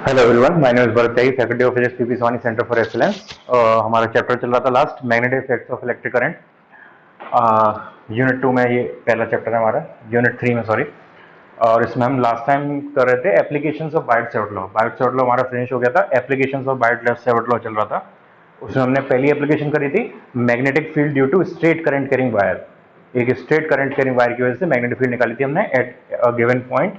Hello everyone, my name is Bharat Tyagi, faculty of physics, PP Swani centre for excellence. हमारा chapter चल रहा था last, magnetic effects of electric current. Unit 2 में ये पहला चैप्टर है हमारा, यूनिट 3 में सॉरी। और इसमें हम लास्ट टाइम कर रहे थे एप्लीकेशंस ऑफ बायट-सैवर्ट लॉ। बायट-सैवर्ट लॉ हमारा फिनिश हो गया था, एप्लीकेशंस ऑफ बायट-सैवर्ट लॉ चल रहा था। उसमें हमने पहली एप्लीकेशन करी थी magnetic field due to straight current carrying wire. एक स्ट्रेट करंट कैरिंग वायर की वजह से मैग्नेटिक फील्ड निकाली थी हमने at a given point.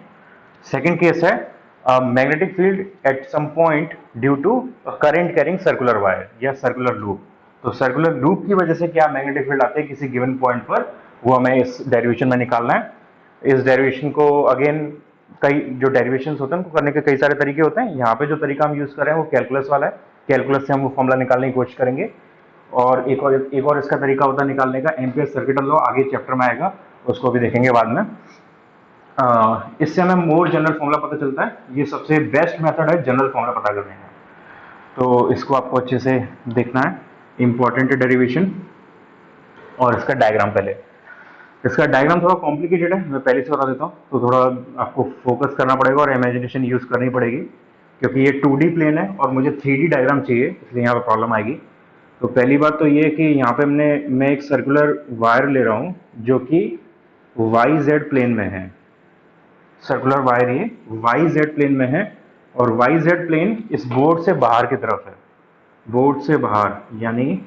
Second case है magnetic field at some point due to current carrying circular wire या circular loop. तो सर्कुलर लूप की वजह से क्या मैग्नेटिक फील्ड आते हैं किसी गिवन पॉइंट पर, वो हमें इस डेरिवेशन में निकालना है। इस डेरिवेशन को अगेन कई जो डेरिवेशन होते हैं उनको करने के कई सारे तरीके होते हैं। यहाँ पे जो तरीका हम यूज कर रहे हैं वो कैलकुलस वाला है। कैलकुलस से हम वो फॉर्मूला निकालने की कोशिश करेंगे। और एक और इसका तरीका होता है निकालने का एम्पियर सर्किटल लॉ, आगे चैप्टर में आएगा, उसको भी देखेंगे बाद में। इससे हमें मोर जनरल फॉर्मूला पता चलता है। ये सबसे बेस्ट मेथड है जनरल फॉर्मूला पता करने का। तो इसको आपको अच्छे से देखना है, इंपॉर्टेंट डेरिवेशन। और इसका डायग्राम पहले, इसका डायग्राम थोड़ा कॉम्प्लिकेटेड है, मैं पहले से बता देता हूँ। तो थोड़ा आपको फोकस करना पड़ेगा और इमेजिनेशन यूज करनी पड़ेगी, क्योंकि ये 2D प्लेन है और मुझे 3D डायग्राम चाहिए, इसलिए यहाँ पर प्रॉब्लम आएगी। तो पहली बात तो ये है कि यहाँ पे मैं एक सर्कुलर वायर ले रहा हूँ जो कि YZ प्लेन में है। सर्कुलर वायर ये YZ प्लेन में है और YZ प्लेन इस बोर्ड से बाहर की तरफ है। बोर्ड से बाहर यानी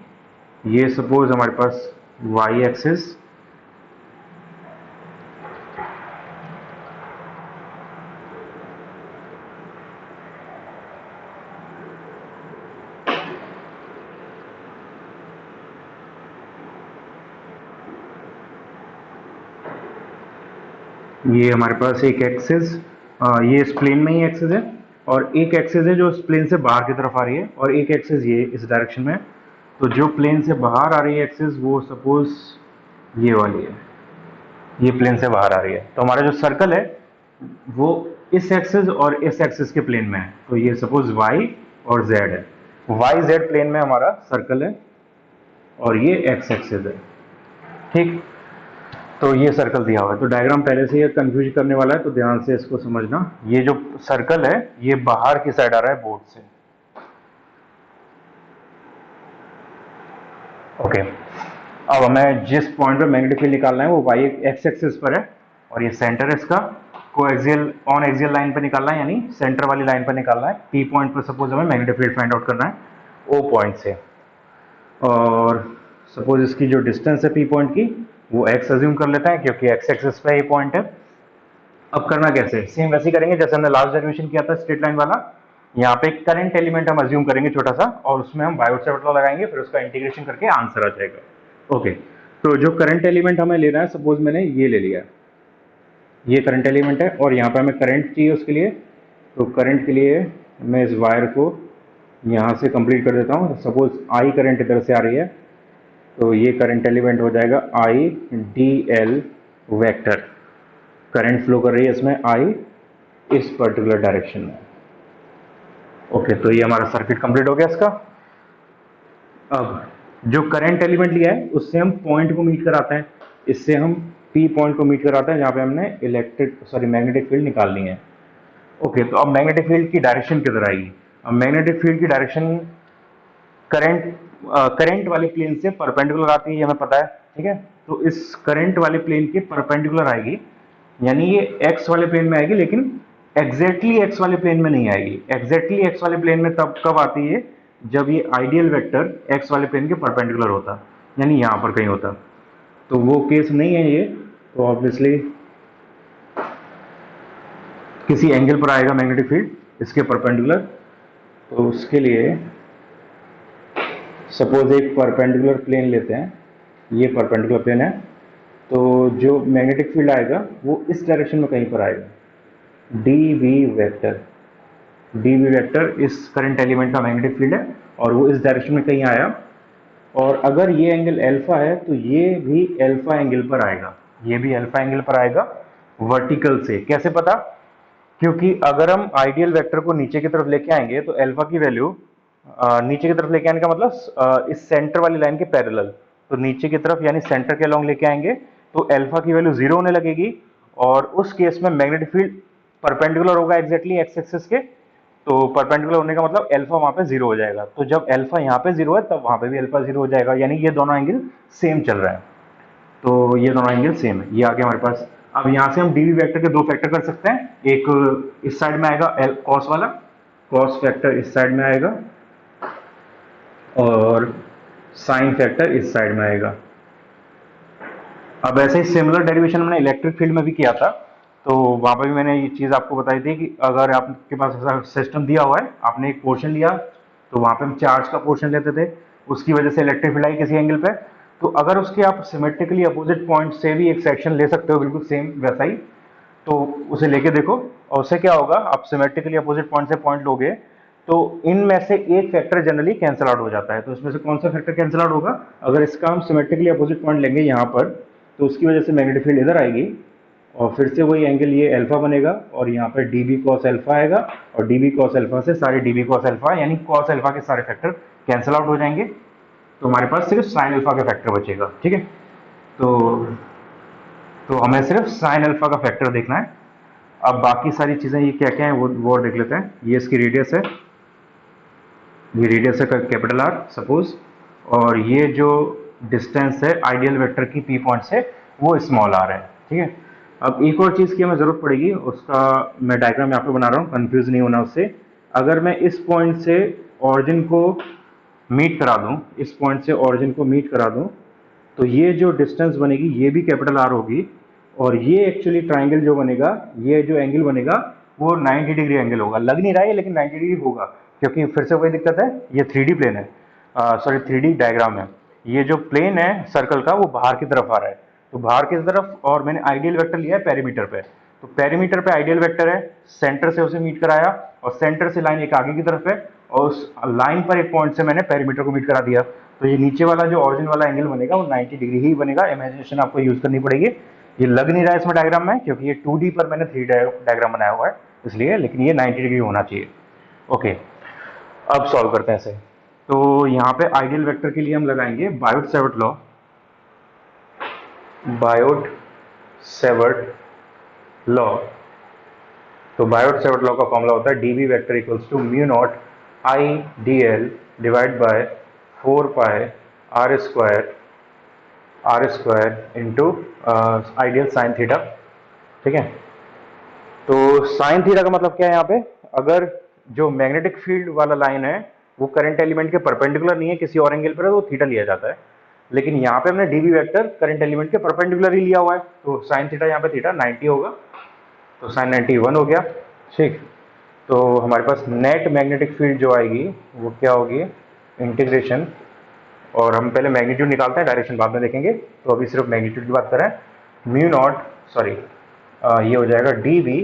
ये सपोज हमारे पास Y एक्सिस, ये हमारे पास एक एक्सिस, ये इस प्लेन में ही एक्सिस है और एक एक्सिस है जो इस प्लेन से बाहर की तरफ आ रही है और एक एक्सिस ये इस डायरेक्शन में। तो जो प्लेन से बाहर आ रही है एक्सिस वो सपोज ये वाली है, ये प्लेन से बाहर आ रही है। तो हमारा जो सर्कल है वो इस एक्सिस और इस एक्सिस के प्लेन में है। तो ये सपोज Y और Z है, YZ प्लेन में हमारा सर्कल है और ये X एक्सिस है। ठीक, तो ये सर्कल दिया हुआ है। तो डायग्राम पहले से ये कंफ्यूज करने वाला है, तो ध्यान से इसको समझना। ये जो सर्कल है ये बाहर की साइड आ रहा है बोर्ड से। ओके, अब हमें जिस पॉइंट पे मैग्नेटिक फील्ड निकालना है वो वाई एक्स एक्सिस पर है और ये सेंटर है इसका। कोएक्सियल ऑन एक्सियल लाइन पर निकालना है, यानी सेंटर वाली लाइन पर निकालना है। पी पॉइंट पर सपोज हमें मैग्नेटिक फील्ड फाइंड आउट करना है ओ पॉइंट से। और सपोज इसकी जो डिस्टेंस है पी पॉइंट की वो एक्स अज्यूम कर लेते हैं, क्योंकि एक्स एक्सिस पे ये पॉइंट है। अब करना कैसे, सेम वैसे ही करेंगे जैसे हमने लास्ट डेरिवेशन किया था स्ट्रेट लाइन वाला। यहाँ पे करंट एलिमेंट हम अज्यूम करेंगे छोटा सा और उसमें हम बायोट-सैवर्ट लॉ लगाएंगे, फिर उसका इंटीग्रेशन करके आंसर आ जाएगा। ओके, तो जो करंट एलिमेंट हमें लेना है, सपोज मैंने ये ले लिया, ये करंट एलिमेंट है और यहाँ पे हमें करंट चाहिए उसके लिए। तो करंट के लिए मैं इस वायर को यहाँ से कंप्लीट कर देता हूँ। सपोज आई करंट इधर से आ रही है, तो ये करंट एलिमेंट हो जाएगा आई D L vector. Current flow कर रही है इसमें आई इस पर्टिकुलर डायरेक्शन में। ओके, तो ये हमारा सर्किट कंप्लीट हो गया इसका। अब जो करंट एलिमेंट लिया है उससे हम पॉइंट को मीट कराते हैं, इससे हम पी पॉइंट को मीट कराते हैं जहाँ पे हमने मैग्नेटिक फील्ड निकालनी है। ओके, तो अब मैग्नेटिक फील्ड की डायरेक्शन किधर आएगी। अब मैग्नेटिक फील्ड की डायरेक्शन करंट वाले प्लेन से परपेंडिकुलर आती है, ये हमें पता है। ठीक है, तो इस करंट वाले प्लेन के परपेंडिकुलर आएगी, यानी ये एक्स वाले प्लेन में आएगी, लेकिन एग्जैक्टली एक्स वाले प्लेन में नहीं आएगी। एग्जैक्टली एक्स वाले प्लेन में तब कब आती है, जब ये आइडियल वेक्टर एक्स वाले प्लेन के परपेंडिकुलर होता, यानी यहाँ पर कहीं होता। तो वो केस नहीं है ये, तो ऑब्वियसली किसी एंगल पर आएगा मैग्नेटिक फील्ड इसके परपेंडिकुलर। तो उसके लिए सपोज एक परपेंडिकुलर प्लेन लेते हैं, ये परपेंडिकुलर प्लेन है, तो जो मैग्नेटिक फील्ड आएगा वो इस डायरेक्शन में कहीं पर आएगा। डी वी वेक्टर इस करंट एलिमेंट का मैग्नेटिक फील्ड है और वो इस डायरेक्शन में कहीं आया। और अगर ये एंगल अल्फा है तो ये भी अल्फा एंगल पर आएगा, ये भी अल्फा एंगल पर आएगा वर्टिकल से। कैसे पता, क्योंकि अगर हम आइडियल वेक्टर को नीचे की तरफ लेके आएंगे तो अल्फा की वैल्यू नीचे की तरफ लेके आने का मतलब इस सेंटर वाली लाइन के पैरेलल, तो नीचे की तरफ यानी सेंटर के अलोंग लेके आएंगे तो अल्फा की वैल्यू 0 होने लगेगी और उस केस में मैग्नेटिक फील्ड परपेंडिकुलर होगा एग्जैक्टली एक्स एक्सिस के। तो परपेंडिकुलर होने का मतलब अल्फा वहाँ पे जीरो हो जाएगा। तो जब अल्फा यहाँ पे जीरो है तब वहाँ पे भी अल्फा जीरो हो जाएगा, यानी ये दोनों एंगल सेम चल रहा है। तो ये दोनों एंगल सेम है। ये आ गया हमारे पास। अब यहाँ से हम डीवी वेक्टर के दो फैक्टर कर सकते हैं। एक इस साइड में आएगा कॉस वाला, कॉस फैक्टर इस साइड में आएगा, और साइन फैक्टर इस साइड में आएगा। अब ऐसे ही सिमिलर डेरिवेशन मैंने इलेक्ट्रिक फील्ड में भी किया था, तो वहां पर भी मैंने ये चीज़ आपको बताई थी कि अगर आपके पास ऐसा सिस्टम दिया हुआ है, आपने एक पोर्शन लिया, तो वहां पे हम चार्ज का पोर्शन लेते थे, उसकी वजह से इलेक्ट्रिक फील्ड आई किसी एंगल पे। तो अगर उसके आप सिमेट्रिकली अपोजिट पॉइंट से भी एक सेक्शन ले सकते हो, बिल्कुल सेम वैसा ही, तो उसे लेके देखो, और उससे क्या होगा, आप सिमेट्रिकली अपोजिट पॉइंट से पॉइंट लोगे तो इनमें से एक फैक्टर जनरली कैंसिल आउट हो जाता है। तो इसमें से कौन सा फैक्टर कैंसिल आउट होगा? अगर इसका हम सिमेट्रिकली अपोजिट पॉइंट लेंगे यहाँ पर, तो उसकी वजह से मैग्नेटिक फील्ड इधर आएगी, और फिर से वही एंगल ये अल्फा बनेगा, और यहाँ पर डी बी कॉस अल्फा आएगा, और डी बी कॉस अल्फा से सारे डी बी कॉस अल्फा यानी कॉस अल्फा के सारे फैक्टर कैंसिल आउट हो जाएंगे। तो हमारे पास सिर्फ साइन अल्फा का फैक्टर बचेगा। ठीक है, तो हमें सिर्फ साइन अल्फा का फैक्टर देखना है। अब बाकी सारी चीज़ें ये क्या क्या है वो देख लेते हैं। ये इसकी रेडियस है, ये रेडियस है कैपिटल आर सपोज, और ये जो डिस्टेंस है आइडियल वेक्टर की पी पॉइंट से वो स्मॉल आर है। ठीक है, अब एक और चीज़ की हमें ज़रूरत पड़ेगी, उसका मैं डायग्राम यहाँ पे बना रहा हूँ, कंफ्यूज नहीं होना उससे। अगर मैं इस पॉइंट से ऑरिजिन को मीट करा दूँ, इस पॉइंट से ऑरिजिन को मीट करा दूँ, तो ये जो डिस्टेंस बनेगी ये भी कैपिटल आर होगी, और ये एक्चुअली ट्राइंगल जो बनेगा, ये जो एंगल बनेगा वो 90 डिग्री एंगल होगा। लग नहीं रहा है लेकिन 90 डिग्री होगा, क्योंकि फिर से वही दिक्कत है, ये 3D प्लेन है, सॉरी 3D डायग्राम है। ये जो प्लेन है सर्कल का वो बाहर की तरफ आ रहा है, तो बाहर की तरफ, और मैंने आइडियल वेक्टर लिया है पेरीमीटर पे, तो पेरीमीटर पे आइडियल वेक्टर है, सेंटर से उसे मीट कराया, और सेंटर से लाइन एक आगे की तरफ है, और उस लाइन पर एक पॉइंट से मैंने पेरीमीटर को मीट करा दिया। तो ये नीचे वाला जो ऑरिजिन वाला एंगल बनेगा वो 90 डिग्री ही बनेगा। इमेजिनेशन आपको यूज करनी पड़ेगी। ये लग नहीं रहा है इसमें डायग्राम में, क्योंकि ये 2D पर मैंने 3D डायग्राम बनाया हुआ है इसलिए, लेकिन ये 90 डिग्री होना चाहिए। ओके, अब सॉल्व करते हैं इसे। तो यहाँ पे आइडियल वेक्टर के लिए हम लगाएंगे Biot Savart law. Biot Savart law, तो बायोट सेवर्ट लॉ का फॉर्मूला होता है DB vector equals to mu naught I D L divide by 4 pi R square into ideal sine theta. ठीक है, तो साइन थीटा का मतलब क्या है यहाँ पे? अगर जो मैग्नेटिक फील्ड वाला लाइन है वो करंट एलिमेंट के परपेंडिकुलर नहीं है, किसी और एंगल पर है, तो थीटा लिया जाता है। लेकिन यहाँ पे हमने डीबी वेक्टर करंट एलिमेंट के परपेंडिकुलर ही लिया हुआ है, तो साइन थीटा यहाँ पे थीटा 90 होगा, तो साइन 91 हो गया। ठीक, तो हमारे पास नेट मैग्नेटिक फील्ड जो आएगी वो क्या होगी? इंटीग्रेशन, और हम पहले मैग्नीट्यूड निकालते हैं, डायरेक्शन बाद में देखेंगे, तो अभी सिर्फ मैग्नीट्यूड की बात करें। म्यू नॉट, सॉरी ये हो जाएगा D V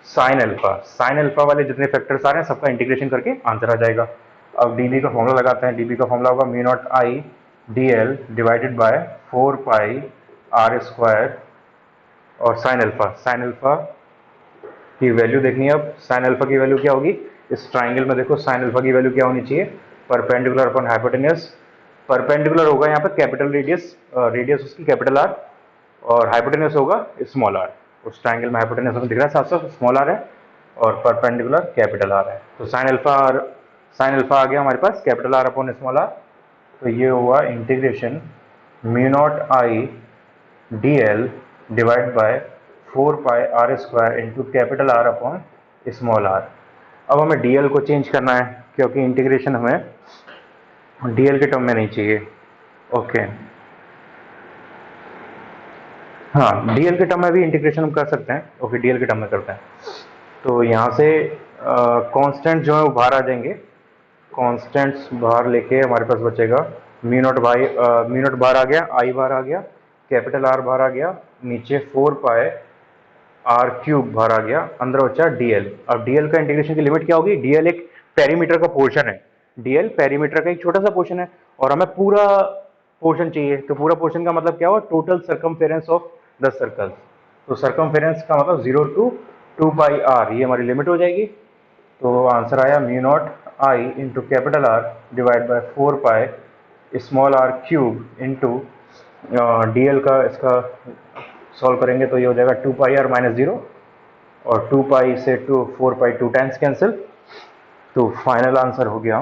sine alpha. Sine alpha वाले जितने फैक्टर्स आ रहे हैं सबका इंटीग्रेशन करके आंसर आ जाएगा। अब डी बी का फॉर्मूला लगाते हैं। डी बी का फॉर्मूला होगा mu naught I D L divided by 4 pi R square, और साइन अल्फा की वैल्यू देखनी है। अब साइन अल्फा की वैल्यू क्या होगी इस ट्राइंगल में? देखो साइन अल्फा की वैल्यू क्या होनी चाहिए? Perpendicular upon hypotenuse. परपेंडिकुलर होगा यहाँ पर कैपिटल रेडियस, रेडियस उसकी कैपिटल आर, और हाइपोटेन्यूज होगा स्मॉल आर। उस ट्राइंगल में हाइपोटेन्यूज हमें दिख रहा है साथ साथ, स्मॉल आर है, और परपेंडिकुलर कैपिटल आर है। तो साइन अल्फा आ गया हमारे पास capital R upon small R. तो ये हुआ integration mu naught I D L divide by 4 pi R square into capital R upon small R. अब हमें डी एल को चेंज करना है, क्योंकि इंटीग्रेशन हमें डी एल के टर्म में नहीं चाहिए। ओके, हाँ डीएल के टर्म में भी इंटीग्रेशन हम कर सकते हैं। ओके, डीएल के टर्म में करते हैं। तो यहाँ से कांस्टेंट जो है वो बाहर आ जाएंगे, कांस्टेंट्स बाहर लेके हमारे पास बचेगा म्यू नॉट बाहर आ गया, आई बाहर आ गया, कैपिटल आर बाहर आ गया, नीचे 4 पाई आर क्यूब बाहर आ गया, अंदर बचा डीएल। अब डीएल का इंटीग्रेशन की लिमिट क्या होगी? डीएल एक पेरीमीटर का पोर्शन है, डीएल पेरीमीटर का एक छोटा सा पोर्शन है, और हमें पूरा पोर्शन चाहिए। तो पूरा पोर्शन का मतलब क्या हुआ? Total circumference of the circle. तो सर्कमफेरेंस का मतलब 0 टू 2 पाई आर, ये हमारी लिमिट हो जाएगी। तो आंसर आया mu naught I into capital R divide by 4 pi small R cube into DL का, इसका सॉल्व करेंगे तो ये हो जाएगा 2 पाई आर माइनस 0, और 2 पाई से 4 पाई 2 टाइम्स कैंसिल, तो फाइनल आंसर हो गया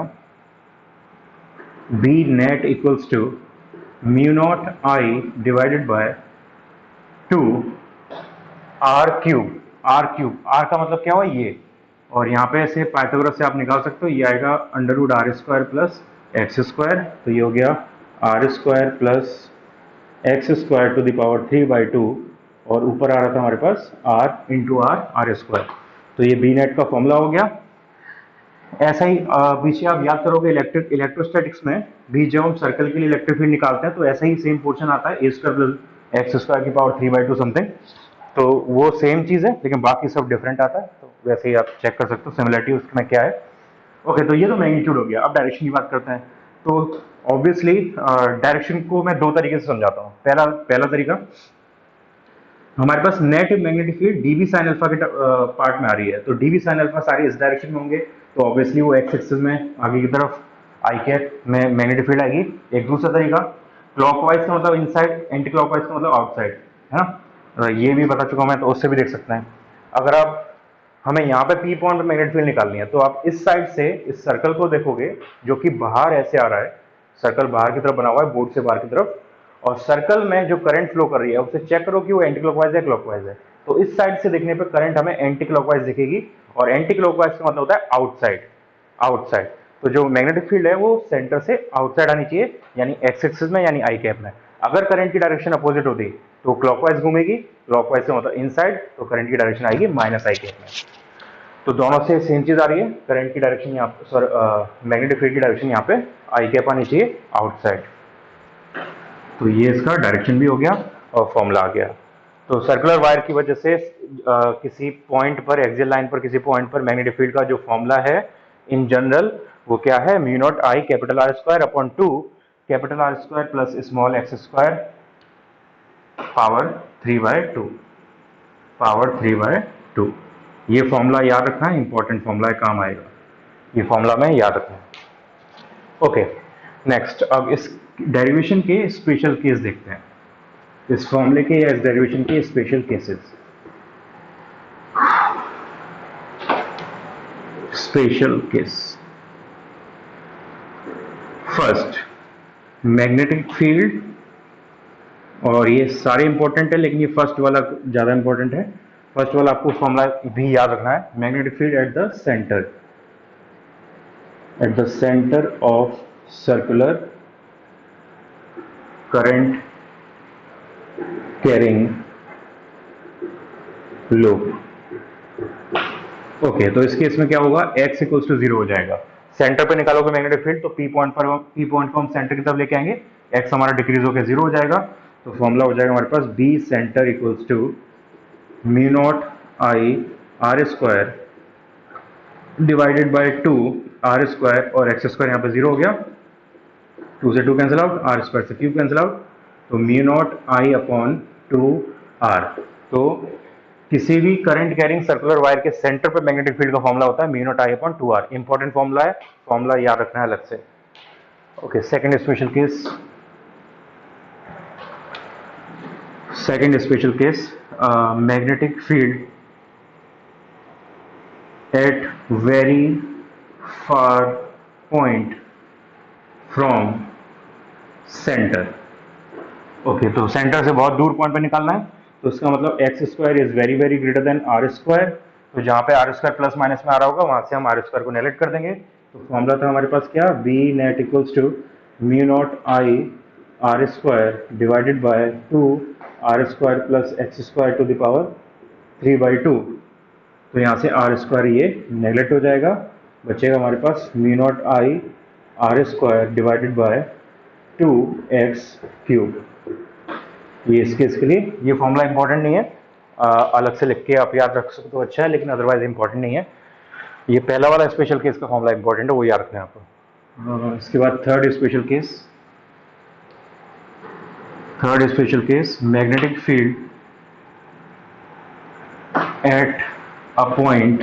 B net equals to mu naught I divided by 2 R cube. R cube, R का मतलब क्या हुआ ये, और यहाँ पे ऐसे पाइथागोरस से आप निकाल सकते हो, ये आएगा under root R square plus X square, तो ये हो गया R square plus X square to the power 3/2, और ऊपर आ रहा था हमारे पास R into R R square. तो ये बी नेट का फॉर्मूला हो गया। ऐसा ही पीछे आप याद करोगे इलेक्ट्रोस्टैटिक्स में भी जब हम सर्कल के लिए इलेक्ट्रिक फील्ड निकालते हैं तो ऐसा ही सेम पोर्शन आता है ए स्क्वायर प्लस एक्स स्क्वायर की पावर 3/2 समथिंग। तो वो सेम चीज़ है लेकिन बाकी सब डिफरेंट आता है, तो वैसे ही आप चेक कर सकते हो सिमिलरिटी उसमें क्या है। ओके, तो ये तो मैग्नीट्यूड हो गया। अब डायरेक्शन की बात करते हैं। तो ऑब्वियसली डायरेक्शन को मैं दो तरीके से समझाता हूँ। पहला तरीका, हमारे पास net magnetic field D B sine alpha के पार्ट में आ रही है, तो डीवी साइन अल्फा सारे इस डायरेक्शन में होंगे, तो ऑब्वियसली वो एक्स एक्सिस में आगे की तरफ आई कैप में मैग्नेटिक फील्ड आएगी। एक दूसरा तरीका, क्लॉकवाइज का मतलब इनसाइड, एंटी क्लॉकवाइज का मतलब आउटसाइड, है ना। ये भी बता चुका हूं मैं, तो उससे भी देख सकते हैं। अगर आप हमें यहाँ पे पी पॉइंट पे मैग्नेटिक फील्ड निकालनी है, तो आप इस साइड से इस सर्कल को देखोगे जो कि बाहर ऐसे आ रहा है, सर्कल बाहर की तरफ बना हुआ है बोर्ड से बाहर की तरफ, और सर्कल में जो करंट फ्लो कर रही है उसे चेक करो कि वो एंटी क्लॉकवाइज है क्लॉकवाइज है। तो इस साइड से देखने पे करंट हमें एंटी क्लॉकवाइज दिखेगी, और एंटी क्लॉकवाइज का मतलब होता है आउटसाइड। आउटसाइड, तो जो मैग्नेटिक फील्ड है वो सेंटर से आउटसाइड आनी चाहिए, यानी एक्स एक्सिस में यानी आई कैप में। अगर करंट की डायरेक्शन अपोजिट होती तो क्लॉकवाइज घूमेगी, क्लॉकवाइज का मतलब इनसाइड, तो करंट की डायरेक्शन आएगी माइनस आई कैप में। तो दोनों से सेम चीज आ रही है, करंट की डायरेक्शन यहाँ पर, मैग्नेटिक फील्ड की डायरेक्शन यहाँ पे आई कैप आनी चाहिए आउटसाइड। तो ये इसका डायरेक्शन भी हो गया और फॉर्मूला आ गया। तो सर्कुलर वायर की वजह से किसी पॉइंट पर, एक्सियल लाइन पर किसी पॉइंट पर मैग्नेटिक फील्ड का जो फॉर्मूला है इन जनरल वो क्या है, म्यू नॉट आई capital R square upon 2 capital R square plus small x square power 3/2, power 3/2। ये फॉर्मूला याद रखना है, इंपॉर्टेंट फॉर्मूला है, काम आएगा। ये फॉर्मूला में याद रखना है। ओके, नेक्स्ट, अब इस डेरिवेशन के स्पेशल केस देखते हैं, इस फॉर्मूले के या इस डेरिवेशन के special cases. Special case, first magnetic field, और ये सारे इंपॉर्टेंट है लेकिन ये फर्स्ट वाला ज्यादा इंपॉर्टेंट है। फर्स्ट वाला आपको फॉर्मूला भी याद रखना है, magnetic field at the centre of circular current carrying loop. Okay, तो इस केस में क्या होगा, x इक्वल्स टू 0 हो जाएगा। सेंटर पे निकालोगे मैग्नेटिक फील्ड तो पी पॉइंट को हम सेंटर की तरफ लेके आएंगे, x हमारा डिक्रीज होकर 0 हो जाएगा। तो फॉर्मूला हो जाएगा हमारे पास B centre equals to mu naught I R square divided by 2 R square, और एक्स स्क्वायर यहाँ पे 0 हो गया, 2 से 2 कैंसिल आउट, आर स्क्वायर से क्यूब कैंसिल आउट, तो mu naught I upon 2 R. तो किसी भी करंट कैरिंग सर्कुलर वायर के सेंटर पे मैग्नेटिक फील्ड का फॉर्मूला होता है mu naught I upon 2 R. Important formula है, फॉर्मूला याद रखना है अलग से। Okay, second special case, magnetic field at very far point from centre. Okay, तो सेंटर से बहुत दूर पॉइंट पे निकालना है, तो इसका मतलब X square is very very greater than R square. तो जहां पे आर स्क्वायर प्लस माइनस में आ रहा होगा वहां से हम आर स्क्वायर को नेगलेक्ट कर देंगे। तो फॉर्मूला था हमारे पास क्या, B net equals to mu naught I R square divided by 2 R square plus X square to the power 3/2। तो यहाँ से आर स्क्वायर ये नेगलेक्ट हो जाएगा, बचेगा हमारे पास mu naught I R square divided by 2x³। ये इस केस के लिए ये फॉर्मूला इंपॉर्टेंट नहीं है, अलग से लिख के आप याद रख सकते हो, अच्छा है, लेकिन अदरवाइज इंपॉर्टेंट नहीं है। ये पहला वाला स्पेशल केस का फॉर्मूला इंपॉर्टेंट है, वो याद रखना है आपको। इसके बाद third special case, magnetic field at a point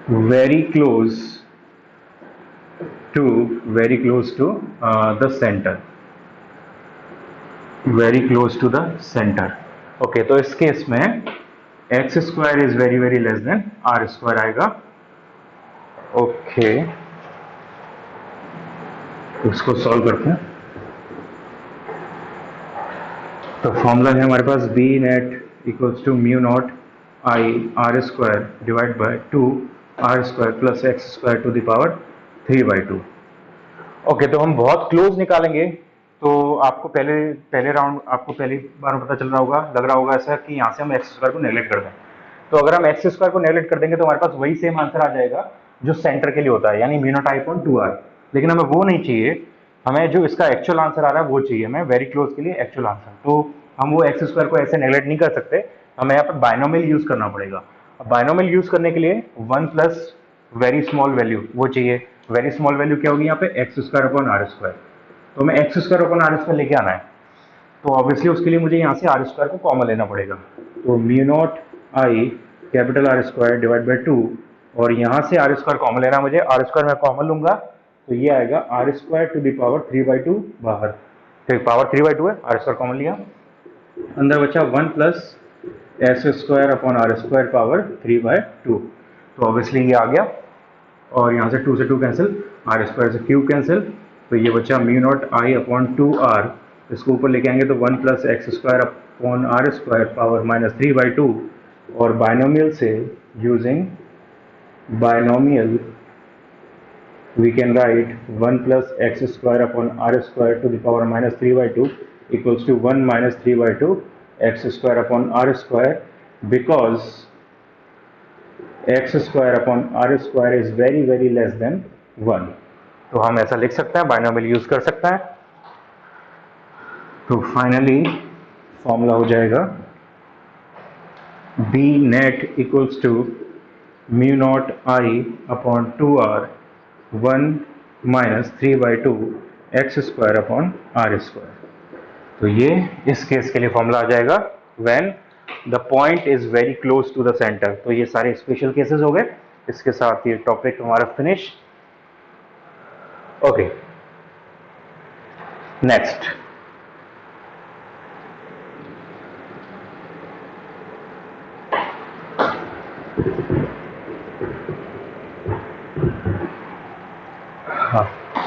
very close to the centre, very close to the centre. Okay, तो इस केस में x square is very very less than R square आएगा। ओके, इसको सॉल्व करते हैं। तो formula है हमारे पास B net equals to mu naught I R square divide by 2 r² plus X square to the power 3/2। Okay, तो हम बहुत क्लोज निकालेंगे। तो आपको पहले पहले राउंड आपको पहली बार पता चल रहा होगा, लग रहा होगा ऐसा कि यहाँ से हम एक्स स्क्वायर को नेगलेक्ट कर दें। तो अगर हम एक्स स्क्वायर को नेगलेक्ट कर देंगे तो हमारे पास वही सेम आंसर आ जाएगा जो सेंटर के लिए होता है, यानी mu naught I upon 2r। लेकिन हमें वो नहीं चाहिए, हमें जो इसका एक्चुअल आंसर आ रहा है वो चाहिए, हमें वेरी क्लोज के लिए एक्चुअल आंसर। तो हम वो एक्स स्क्वायर को ऐसे नेगलेक्ट नहीं कर सकते, हमें यहाँ पर बायनोमियल यूज करना पड़ेगा। अब बायनोमियल यूज करने के लिए 1 प्लस वेरी स्मॉल वैल्यू वो चाहिए। वेरी स्मॉल वैल्यू क्या होगी यहाँ पे, X square upon R square. तो हमें X square upon R square लेके आना है, तो ऑब्वियसली उसके लिए मुझे यहाँ से आर स्क्वायर को कॉमन लेना पड़ेगा। तो mu naught I capital R square divide by 2, और यहाँ से आर स्क्वायर कॉमन लेना है मुझे। आर स्क्वायर मैं कॉमन लूंगा तो ये आएगा R square to the power 3/2 बाहर, तो पावर 3/2 है, आर स्क्वायर कॉमन लिया, अंदर बचा 1 plus S square upon R square power 3/2। तो ऑब्वियसली ये आ गया, और यहाँ से 2 से 2 कैंसिल, आर स्क्वायर से क्यूब कैंसिल, तो ये बचा mu naught I upon 2r। इसको ऊपर लेके आएंगे तो 1 plus X square upon R square power -3/2, और बायनोमियल से using binomial we can write 1 plus x square upon r square to the power -3/2 equals to 1 minus 3/2 x square upon r square, because x square upon r square is very less than 1। तो हम ऐसा लिख सकते हैं, binomial use कर सकते हैं। तो फाइनली फॉर्मूला हो जाएगा b net equals to mu naught I upon 2r 1 minus 3/2 X square upon R square. तो ये इस केस के लिए फॉर्मूला आ जाएगा when the point is very close to the centre. तो ये सारे स्पेशल केसेस हो गए, इसके साथ ये टॉपिक हमारा finish. Okay, next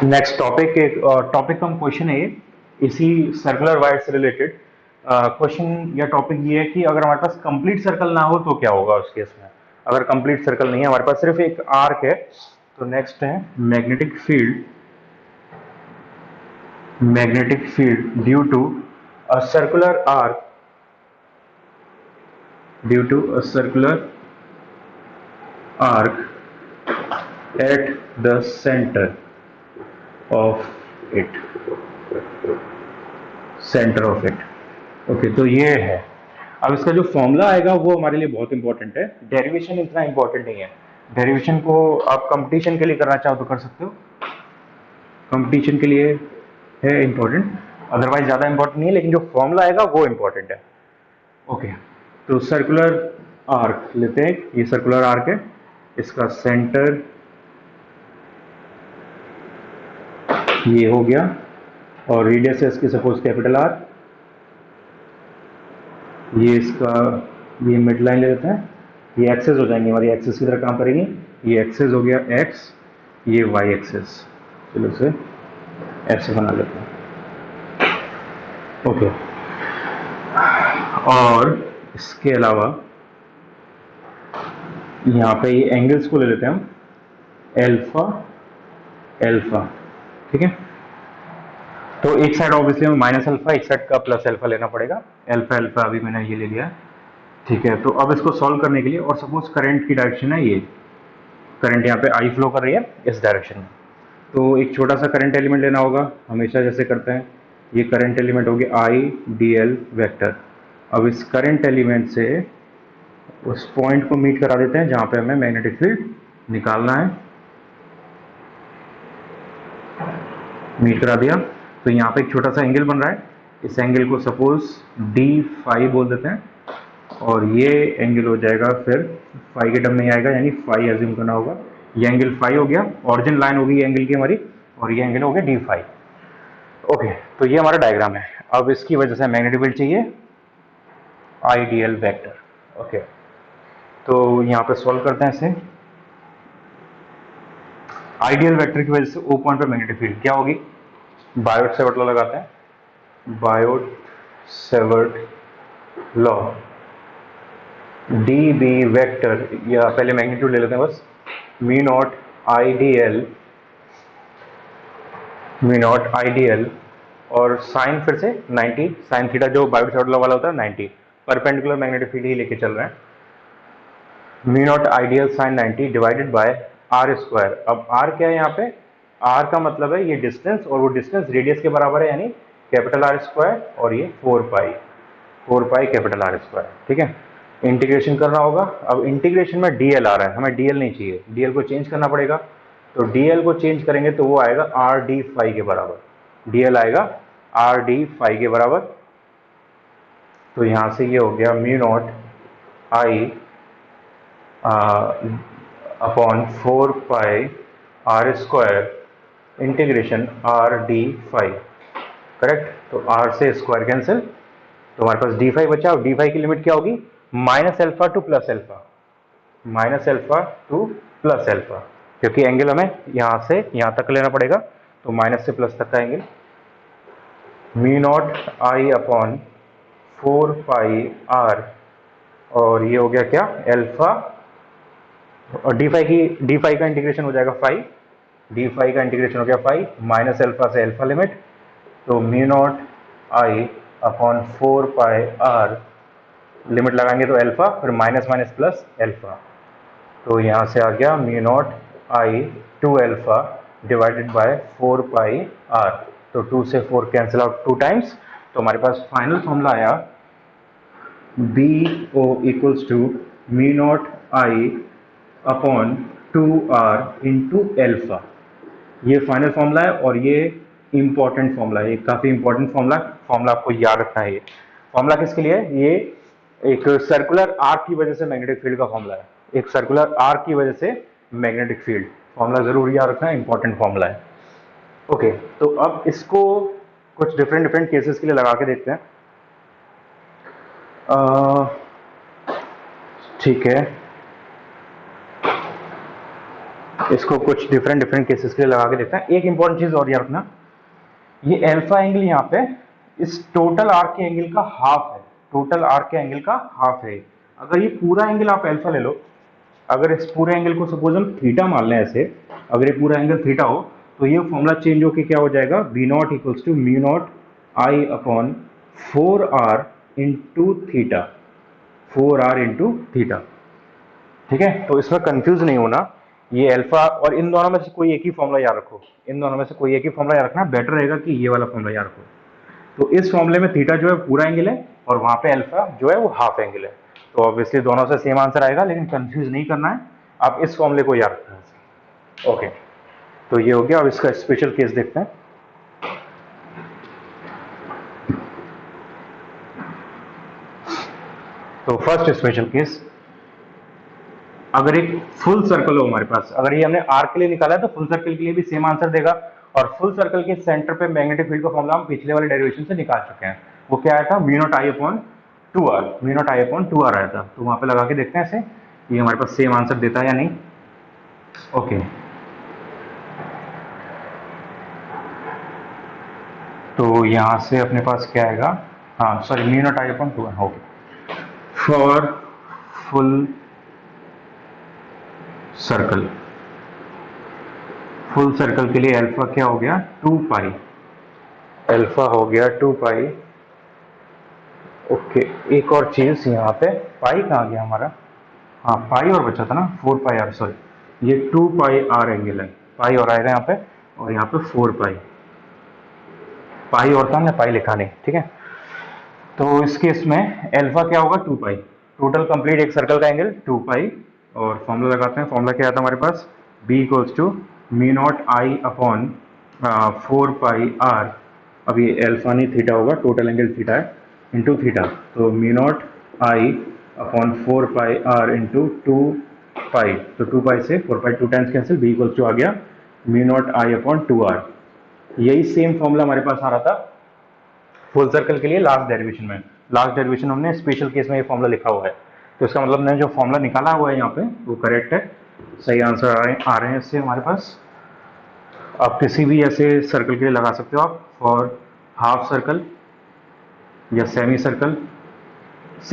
next topic, एक टॉपिक कम क्वेश्चन है ये, इसी सर्कुलर वायर से रिलेटेड क्वेश्चन या टॉपिक ये है कि अगर हमारे पास कंप्लीट सर्कल ना हो तो क्या होगा उस केस में। अगर कंप्लीट सर्कल नहीं है, हमारे पास सिर्फ एक आर्क है, तो नेक्स्ट है magnetic field due to a circular arc, at the center of it। Okay, तो ये है। अब इसका जो फॉर्मूला आएगा वो हमारे लिए बहुत इंपॉर्टेंट है, डेरिवेशन इतना इंपॉर्टेंट नहीं है। डेरिवेशन को आप कंपटीशन के लिए करना चाहो तो कर सकते हो, कंपटीशन के लिए है इंपॉर्टेंट, अदरवाइज ज़्यादा इंपॉर्टेंट नहीं है, लेकिन जो फॉर्मूला आएगा वो इंपॉर्टेंट है। ओके, तो सर्कुलर आर्क लेते हैं, ये सर्कुलर आर्क है, इसका सेंटर ये हो गया, और रेडियस है इसकी सपोज कैपिटल आर, ये इसका ये मिड लाइन ले लेते हैं, ये एक्सेस हो जाएंगी, हमारी एक्सेस की तरह काम करेंगी। ये एक्सेस हो गया एक्स, ये वाई एक्सेस, चलो इसे ऐसे बना लेते हैं। ओके, और इसके अलावा यहाँ पे ये एंगल्स को ले लेते हैं हम, एल्फा, ठीक है। तो एक साइड ऑब्वियसली हमें माइनस अल्फा, एक साइड का प्लस अल्फा लेना पड़ेगा। अल्फा अभी मैंने ये ले लिया, ठीक है। तो अब इसको सॉल्व करने के लिए, और सपोज करंट की डायरेक्शन है ये, करंट यहाँ पे आई फ्लो कर रही है इस डायरेक्शन में, तो एक छोटा सा करंट एलिमेंट लेना होगा, हमेशा जैसे करते हैं। ये करंट एलिमेंट होगी आई डी एल वेक्टर। अब इस करंट एलिमेंट से उस पॉइंट को मीट करा देते हैं जहाँ पे हमें मैग्नेटिक फील्ड निकालना है, मीट करा दिया। तो यहाँ पे एक छोटा सा एंगल बन रहा है, इस एंगल को सपोज डी फाई बोल देते हैं, और ये एंगल हो जाएगा फिर फाई के टर्म में आएगा, यानी फाई एज्यूम करना होगा। ये एंगल फाई हो गया, ऑरिजिन लाइन होगी एंगल की हमारी, और ये एंगल हो गया डी फाई। ओके, तो ये हमारा डायग्राम है। अब इसकी वजह से मैग्नेटिक फील्ड चाहिए आई डी एल वैक्टर। ओके, तो यहाँ पे सॉल्व करते हैं इसे। आइडियल वेक्टर की वजह से ओ पॉइंट पर मैग्नेटिक फील्ड क्या होगी? बायोट सेवर्ट लॉ लगाते हैं। Biot Savart law, D B vector, या पहले मैग्नीट्यूड ले लेते हैं बस, mu naught I D L, mu naught I D L, और साइन फिर से 90, साइन थीटा जो बायोट सेवर्ट लॉ वाला होता है 90, परपेंडिकुलर मैग्नेटिक फील्ड ही लेके चल रहे हैं। Mu naught ideal sine 90 divided by R square. अब आर क्या है यहाँ पे? आर का मतलब है ये डिस्टेंस, और वो डिस्टेंस रेडियस के बराबर है, यानी कैपिटल आर स्क्वायर, और ये 4 पाई कैपिटल आर स्क्वायर। ठीक है, इंटीग्रेशन करना होगा। अब इंटीग्रेशन में डीएल आ रहा है, हमें डीएल नहीं चाहिए, डीएल को चेंज करना पड़ेगा। तो डीएल को चेंज करेंगे तो वो आएगा आर डी फाई के बराबर, डीएल आएगा आर डी फाई के बराबर। तो यहाँ से ये हो गया mu naught I upon 4 pi R square integration R D phi, correct. तो आर से स्क्वायर कैंसिल, तो हमारे पास डी फाई बचा, और डी फाई की लिमिट क्या होगी? Minus alpha two plus alpha, minus alpha two plus alpha, क्योंकि एंगल हमें यहाँ से यहाँ तक लेना पड़ेगा, तो माइनस से प्लस तक का angle. Mu naught I upon 4 pi R, और ये हो गया क्या? एल्फा, और डी फाई का इंटीग्रेशन हो जाएगा फाई, डी फाई का इंटीग्रेशन हो गया फाई, माइनस एल्फा से एल्फा लिमिट, तो mu naught I upon 4 pi R, limit लगाएंगे तो एल्फा, फिर माइनस माइनस प्लस एल्फा, तो यहाँ से आ गया mu naught I 2 alpha divided by 4 pi R. तो 2 से 4 कैंसिल आउट 2 टाइम्स, तो हमारे पास फाइनल फॉर्मूला आया B O equals to mu naught I upon 2r into alpha. ये फाइनल फॉर्मूला है, और ये इंपॉर्टेंट फॉर्मूला है, ये काफ़ी इंपॉर्टेंट फॉर्मूला आपको याद रखना है। ये फॉर्मूला किसके लिए है? ये एक सर्कुलर आर्क की वजह से मैग्नेटिक फील्ड का फॉर्मूला है, एक सर्कुलर आर्क की वजह से मैग्नेटिक फील्ड, फॉर्मूला जरूर याद रखना है, इंपॉर्टेंट फॉर्मूला है। ओके, तो अब इसको कुछ डिफरेंट डिफरेंट केसेस के लिए लगा के देखते हैं। ठीक है, इसको कुछ डिफरेंट डिफरेंट केसेस के लिए लगा के देखते हैं। एक इंपॉर्टेंट चीज और याद रखना, ये एल्फा एंगल यहाँ पे इस टोटल आर्क के एंगल का हाफ है, टोटल आर्क के एंगल का हाफ है। अगर ये पूरा एंगल आप एल्फा ले लो, अगर इस पूरे एंगल को सपोज हम थीटा मान लें ऐसे, अगर ये पूरा एंगल थीटा हो, तो ये फॉर्मूला चेंज होके क्या हो जाएगा? B naught equals to mu naught I upon 4r into theta, 4r into theta. ठीक है, तो इसमें कंफ्यूज नहीं होना, ये अल्फा और इन दोनों में से कोई एक ही फॉर्मूला याद रखो, इन दोनों में से कोई एक ही फॉर्मूला याद रखना, बेटर रहेगा कि ये वाला फॉर्मूला याद रखो। तो इस फॉर्मूले में थीटा जो है पूरा एंगल है, और वहां पे अल्फा जो है वो हाफ एंगल है, तो ऑब्वियसली दोनों से सेम आंसर आएगा, लेकिन कंफ्यूज नहीं करना है, आप इस फॉर्मूले को याद रखना। ओके, तो ये हो गया। अब इसका स्पेशल केस देखते हैं। तो फर्स्ट स्पेशल केस, अगर एक फुल सर्कल हो हमारे पास, अगर ये हमने आर्क के लिए निकाला है तो फुल सर्कल के लिए भी सेम आंसर देगा, और फुल सर्कल के सेंटर पे मैग्नेटिक फील्ड का फॉर्मूला हम पिछले वाले डेरिवेशन से निकाल चुके हैं। वो क्या आया था? Mu naught I upon 2r, mu naught I upon 2r आया था। तो वहां पे लगा के देखते हैं ऐसे, ये हमारे पास सेम आंसर देता है या नहीं। ओके, तो यहां से अपने पास क्या आएगा? हाँ sorry, mu naught I upon 2r। Okay, for full circle, full circle के लिए अल्फा क्या हो गया? 2 पाई, अल्फा हो गया 2 पाई। ओके, एक और चीज यहाँ पे, पाई कहाँ गया हमारा? हाँ, पाई और बचा था ना, 4 पाई आर, सॉरी, ये 2 पाई आर एंगल है, पाई और आएगा यहाँ पे, और यहाँ पे 4 पाई, पाई और था, हमने पाई लिखा नहीं। ठीक है, तो इस केस में अल्फा क्या होगा? 2 पाई, टोटल कंप्लीट एक सर्कल का एंगल 2 पाई, और फॉर्मूला लगाते हैं। फॉर्मूला क्या आता है हमारे पास? B equals to mu naught I upon 4 pi R, अब ये अल्फा नहीं थीटा होगा, टोटल एंगल थीटा है, इंटू थीटा, तो mu naught I upon 4 pi R into 2 pi, तो 2 पाई से 4 pi 2 times cancel, B equals to आ गया mu naught I upon 2r। यही सेम फॉर्मूला हमारे पास आ रहा था फुल सर्कल के लिए लास्ट डेरिवेशन में। लास्ट डेरिवेशन हमने स्पेशल केस में ये फॉर्मूला लिखा हुआ है, तो इसका मतलब मैंने जो फॉर्मूला निकाला हुआ है यहाँ पे वो करेक्ट है, सही आंसर आ रहे हैं इससे हमारे पास। आप किसी भी ऐसे सर्कल के लिए लगा सकते हो आप, फॉर हाफ सर्कल या सेमी सर्कल।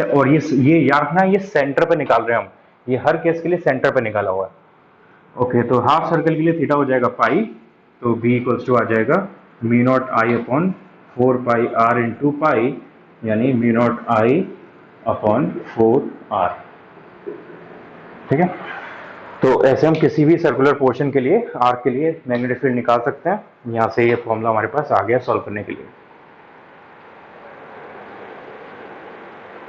और ये याद रखना, ये सेंटर पे निकाल रहे हैं हम, ये हर केस के लिए सेंटर पे निकाला हुआ है। ओके, तो हाफ सर्कल के लिए थीटा हो जाएगा पाई, तो बी इक्वल्स टू आ जाएगा mu naught I upon 4 pi R into pi, यानी mu naught I upon 4 R. ठीक है, तो ऐसे हम किसी भी सर्कुलर पोर्शन के लिए आर के लिए मैग्नेटिक फील्ड निकाल सकते हैं। यहाँ से ये फॉर्मूला हमारे पास आ गया सॉल्व करने के लिए।